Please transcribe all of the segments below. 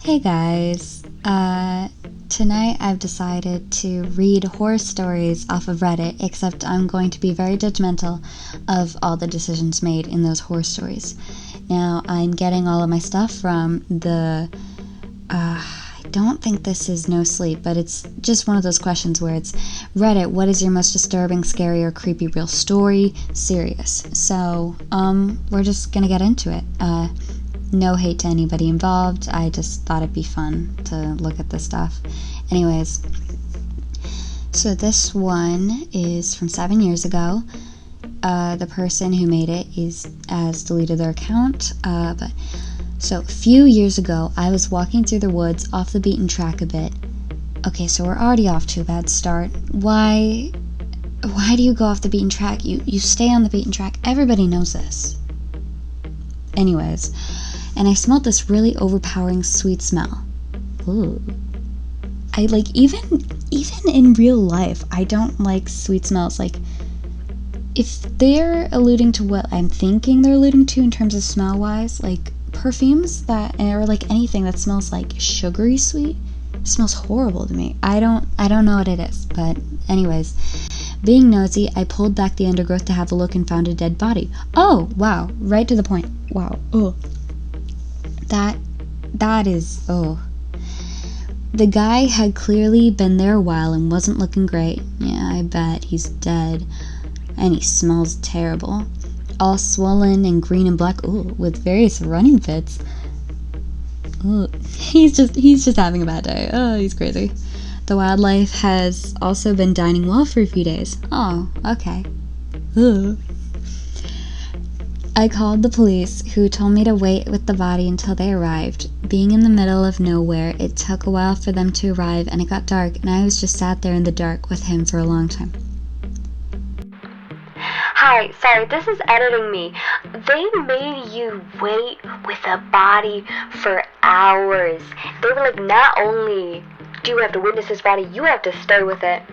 Hey guys, tonight I've decided to read horror stories off of Reddit, except I'm going to be very judgmental of all the decisions made in those horror stories. Now, I'm getting all of my stuff from I don't think this is No Sleep, but it's just one of those questions where it's Reddit, what is your most disturbing, scary, or creepy real story? Serious. So, we're just gonna get into it. No hate to anybody involved. I just thought it'd be fun to look at this stuff. Anyways, so this one is from 7 years ago. The person who made it has deleted their account. So a few years ago, I was walking through the woods off the beaten track a bit. Okay, so we're already off to a bad start. Why do you go off the beaten track? You stay on the beaten track. Everybody knows this. Anyways, and I smelled this really overpowering sweet smell. Ooh. I even in real life, I don't like sweet smells. Like, if they're alluding to what I'm thinking they're alluding to in terms of smell-wise, like perfumes or like anything that smells like sugary sweet, smells horrible to me. I don't know what it is, but anyways, being nosy, I pulled back the undergrowth to have a look and found a dead body. Oh, wow, right to the point. Wow. Oh. That is, oh. The guy had clearly been there a while and wasn't looking great. Yeah, I bet. He's dead. And he smells terrible. All swollen and green and black, ooh, with various running fits. Ooh, he's just having a bad day. Oh, he's crazy. The wildlife has also been dining well for a few days. Oh, okay. Ooh. I called the police, who told me to wait with the body until they arrived. Being in the middle of nowhere, it took a while for them to arrive, and it got dark, and I was just sat there in the dark with him for a long time. Hi, sorry, this is editing me. They made you wait with a body for hours. They were like, not only do you have to witness this body, you have to stay with it.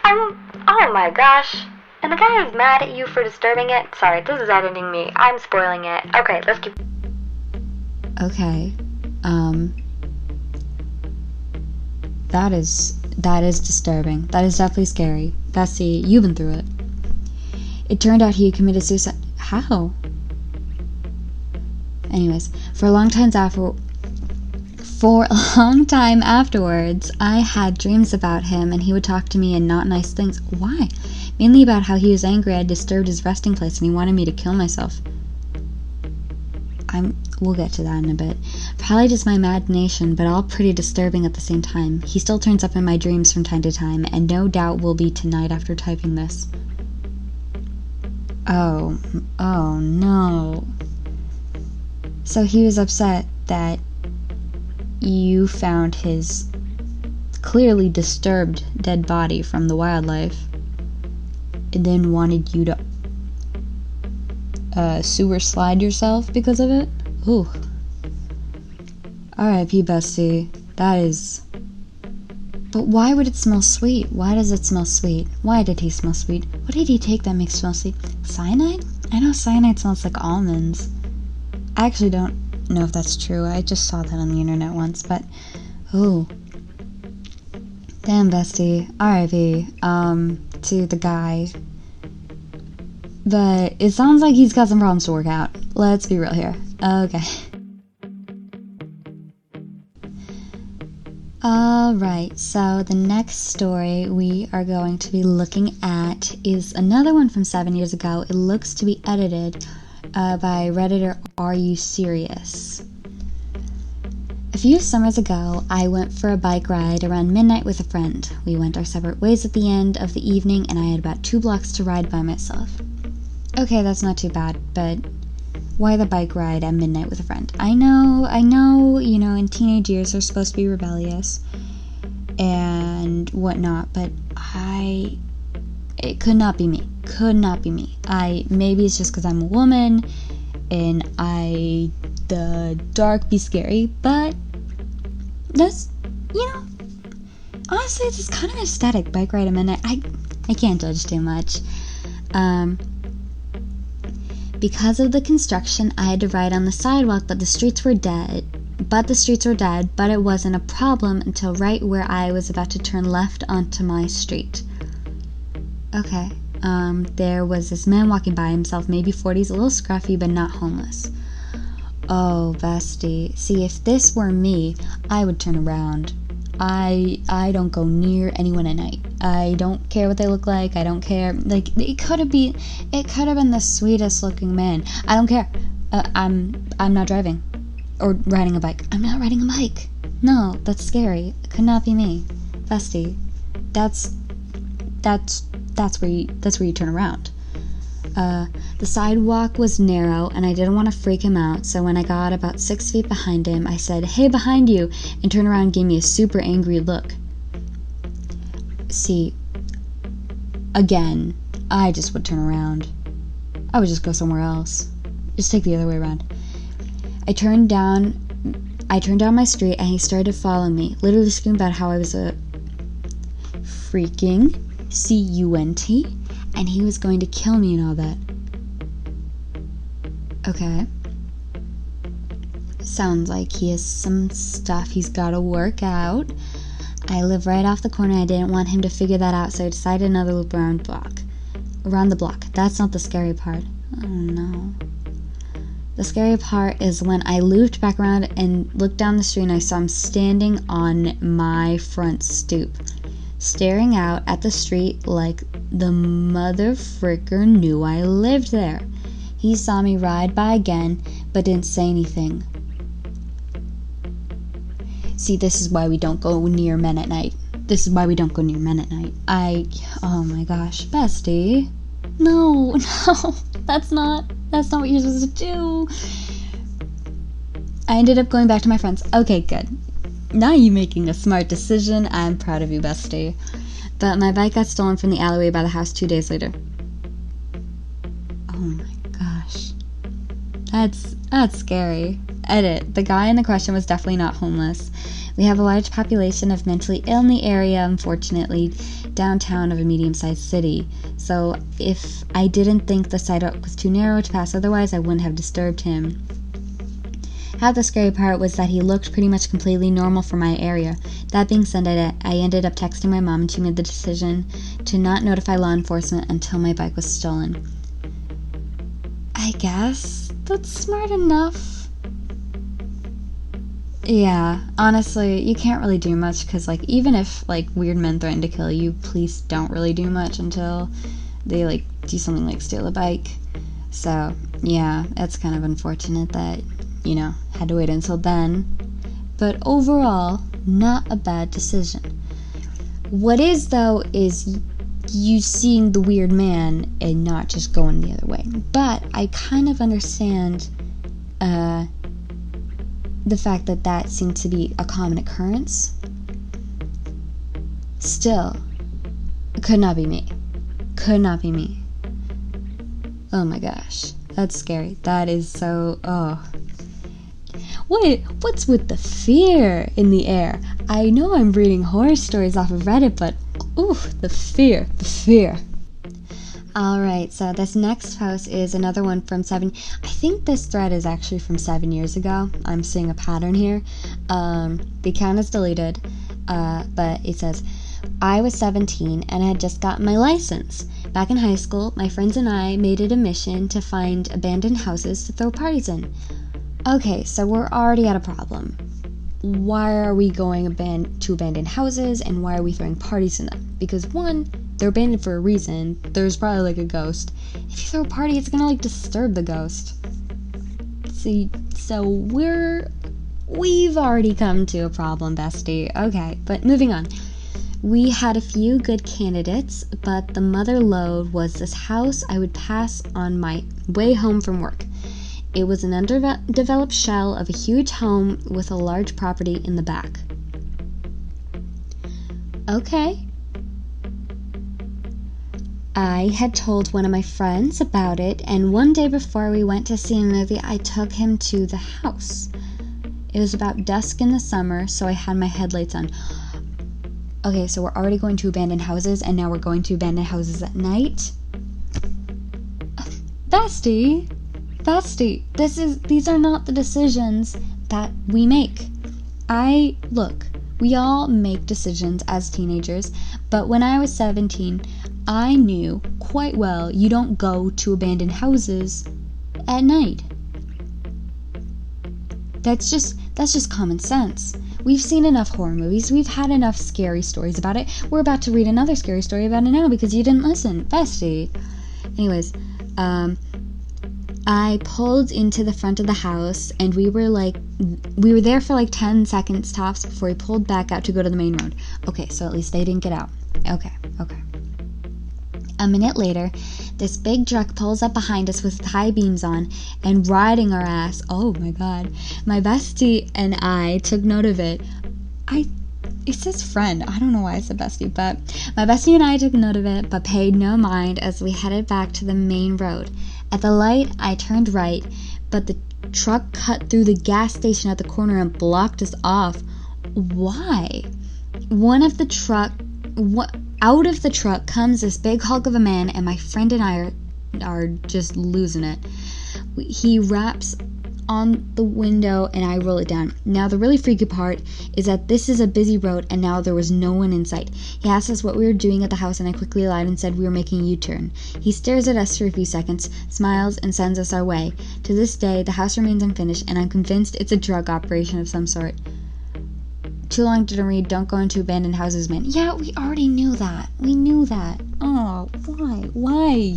And, oh my gosh. And the guy is mad at you for disturbing it? Sorry, this is editing me. I'm spoiling it. Okay, let's keep... Okay. That is disturbing. That is definitely scary. Bessie, you've been through it. It turned out he committed suicide. How? Anyways, for a long time afterwards, I had dreams about him, and he would talk to me and not nice things. Why? Mainly about how he was angry I had disturbed his resting place and he wanted me to kill myself. We'll get to that in a bit. Probably just my imagination, but all pretty disturbing at the same time. He still turns up in my dreams from time to time, and no doubt will be tonight after typing this. Oh no. So he was upset that you found his clearly disturbed dead body from the wildlife, and then wanted you to sewer slide yourself because of it? Ooh. R.I.P. Bestie. That is... But why would it smell sweet? Why does it smell sweet? Why did he smell sweet? What did he take that makes it smell sweet? Cyanide? I know cyanide smells like almonds. I actually don't know if that's true. I just saw that on the internet once, but... Ooh. Damn, Bestie. R.I.P. To the guy. But it sounds like he's got some problems to work out. Let's be real here. Okay. Alright, so the next story we are going to be looking at is another one from 7 years ago. It looks to be edited by Redditor Are You Serious? A few summers ago, I went for a bike ride around midnight with a friend. We went our separate ways at the end of the evening, and I had about 2 blocks to ride by myself. Okay, that's not too bad, but why the bike ride at midnight with a friend? I know, in teenage years they're supposed to be rebellious and whatnot, but it could not be me. Maybe it's just because I'm a woman and the dark be scary, but that's, honestly, it's kind of aesthetic, bike ride at midnight. I can't judge too much. Because of the construction, I had to ride on the sidewalk, but the streets were dead. but the streets were dead, but it wasn't a problem until right where I was about to turn left onto my street. Okay. There was this man walking by himself, maybe 40s, a little scruffy, but not homeless. Oh, bestie. See, if this were me, I would turn around. I don't go near anyone at night. I don't care what they look like. I don't care. Like, it could have been the sweetest looking man. I don't care. I'm not driving. Or riding a bike. I'm not riding a bike. No, that's scary. It could not be me. Bestie. That's where you turn around. The sidewalk was narrow, and I didn't want to freak him out, so when I got about 6 feet behind him, I said, "Hey, behind you," and turned around and gave me a super angry look. See, again, I just would turn around. I would just go somewhere else. Just take the other way around. I turned down my street, and he started to follow me, literally screaming about how I was a freaking cunt, and he was going to kill me and all that. Okay. Sounds like he has some stuff he's got to work out. I live right off the corner. I didn't want him to figure that out, so I decided another loop around the block. That's not the scary part. Oh no. The scary part is when I looped back around and looked down the street, and I saw him standing on my front stoop, staring out at the street like the mother fricker knew I lived there. He saw me ride by again, but didn't say anything. See, this is why we don't go near men at night. Oh my gosh, bestie. No, that's not what you're supposed to do. I ended up going back to my friends. Okay, good. Now you're making a smart decision. I'm proud of you, bestie. But my bike got stolen from the alleyway by the house 2 days later. Oh my gosh. That's scary. Edit. The guy in the question was definitely not homeless. We have a large population of mentally ill in the area, unfortunately, downtown of a medium-sized city. So if I didn't think the sidewalk was too narrow to pass otherwise, I wouldn't have disturbed him. Half the scary part was that he looked pretty much completely normal for my area. That being said, I ended up texting my mom, and she made the decision to not notify law enforcement until my bike was stolen. I guess that's smart enough. Yeah, honestly, you can't really do much, because, like, even if, like, weird men threaten to kill you, police don't really do much until they, like, do something like steal a bike. So, yeah, it's kind of unfortunate that, had to wait until then. But overall, not a bad decision. What is, though, is you seeing the weird man and not just going the other way. But I kind of understand, the fact that seemed to be a common occurrence. Still, it could not be me. Oh my gosh, that's scary. That is so, What's with the fear in the air? I know I'm reading horror stories off of Reddit, but, the fear. Alright, so this next post is another one from I think this thread is actually from 7 years ago. I'm seeing a pattern here. The account is deleted, but it says, I was 17 and I had just gotten my license. Back in high school, my friends and I made it a mission to find abandoned houses to throw parties in. Okay, so we're already at a problem. Why are we going to abandoned houses, and why are we throwing parties in them? Because one, they're abandoned for a reason. There's probably like a ghost. If you throw a party, it's gonna like disturb the ghost. See, so we've already come to a problem, bestie. Okay, but moving on. We had a few good candidates, but the mother lode was this house I would pass on my way home from work. It was an underdeveloped shell of a huge home with a large property in the back. Okay. I had told one of my friends about it, and one day before we went to see a movie, I took him to the house. It was about dusk in the summer, so I had my headlights on. Okay, so we're already going to abandoned houses, and now we're going to abandoned houses at night? Bestie, these are not the decisions that we make. Look, we all make decisions as teenagers, but when I was 17, I knew quite well you don't go to abandoned houses at night. That's just common sense. We've seen enough horror movies. We've had enough scary stories about it. We're about to read another scary story about it now because you didn't listen. Bestie. Anyways, I pulled into the front of the house, and we were there for like 10 seconds tops before we pulled back out to go to the main road. Okay, so at least they didn't get out. Okay. A minute later, this big truck pulls up behind us with high beams on and riding our ass. Oh my god. My bestie and I took note of it. It says friend. I don't know why I said bestie, but my bestie and I took note of it but paid no mind as we headed back to the main road. At the light, I turned right, but the truck cut through the gas station at the corner and blocked us off. Why? Out of the truck comes this big hulk of a man, and my friend and I are just losing it. He raps on the window, and I roll it down. Now, the really freaky part is that this is a busy road, and now there was no one in sight. He asked us what we were doing at the house, and I quickly lied and said we were making a U-turn. He stares at us for a few seconds, smiles, and sends us our way. To this day, the house remains unfinished, and I'm convinced it's a drug operation of some sort. Too long didn't read, don't go into abandoned houses, man. Yeah, we already knew that. We knew that. Oh, why? Why?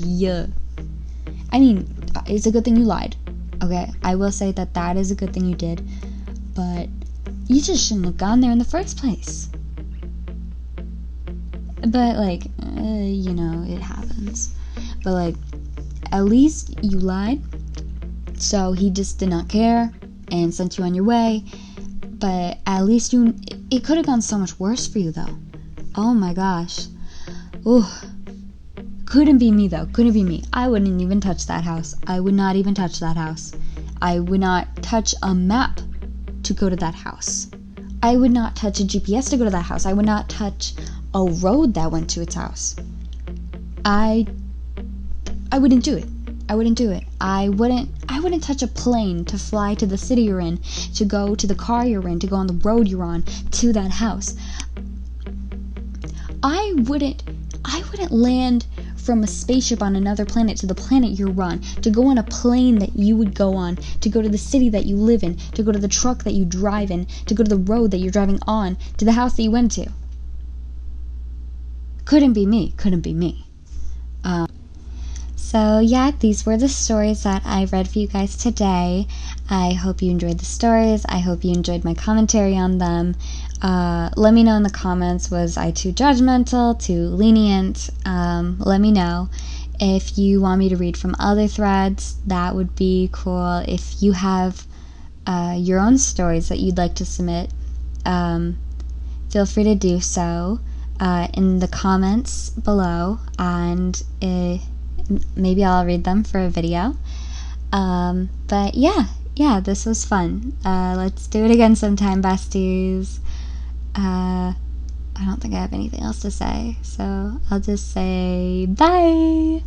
I mean, it's a good thing you lied. Okay, I will say that is a good thing you did. But you just shouldn't have gone there in the first place. But, it happens. But, at least you lied. So he just did not care and sent you on your way. But at least it could have gone so much worse for you, though. Oh my gosh. Ooh. Couldn't be me, though. Couldn't be me. I wouldn't even touch that house. I would not even touch that house. I would not touch a map to go to that house. I would not touch a GPS to go to that house. I would not touch a road that went to its house. I wouldn't do it. I wouldn't do it. I wouldn't touch a plane to fly to the city you're in, to go to the car you're in, to go on the road you're on, to that house. I wouldn't land from a spaceship on another planet to the planet you're on, to go on a plane that you would go on, to go to the city that you live in, to go to the truck that you drive in, to go to the road that you're driving on, to the house that you went to. Couldn't be me. Couldn't be me. So yeah, these were the stories that I read for you guys today. I hope you enjoyed the stories. I hope you enjoyed my commentary on them. Let me know in the comments, was I too judgmental, too lenient? Let me know. If you want me to read from other threads, that would be cool. If you have your own stories that you'd like to submit, feel free to do so in the comments below, and maybe I'll read them for a video. But yeah, this was fun. Let's do it again sometime, besties. I don't think I have anything else to say, so I'll just say bye!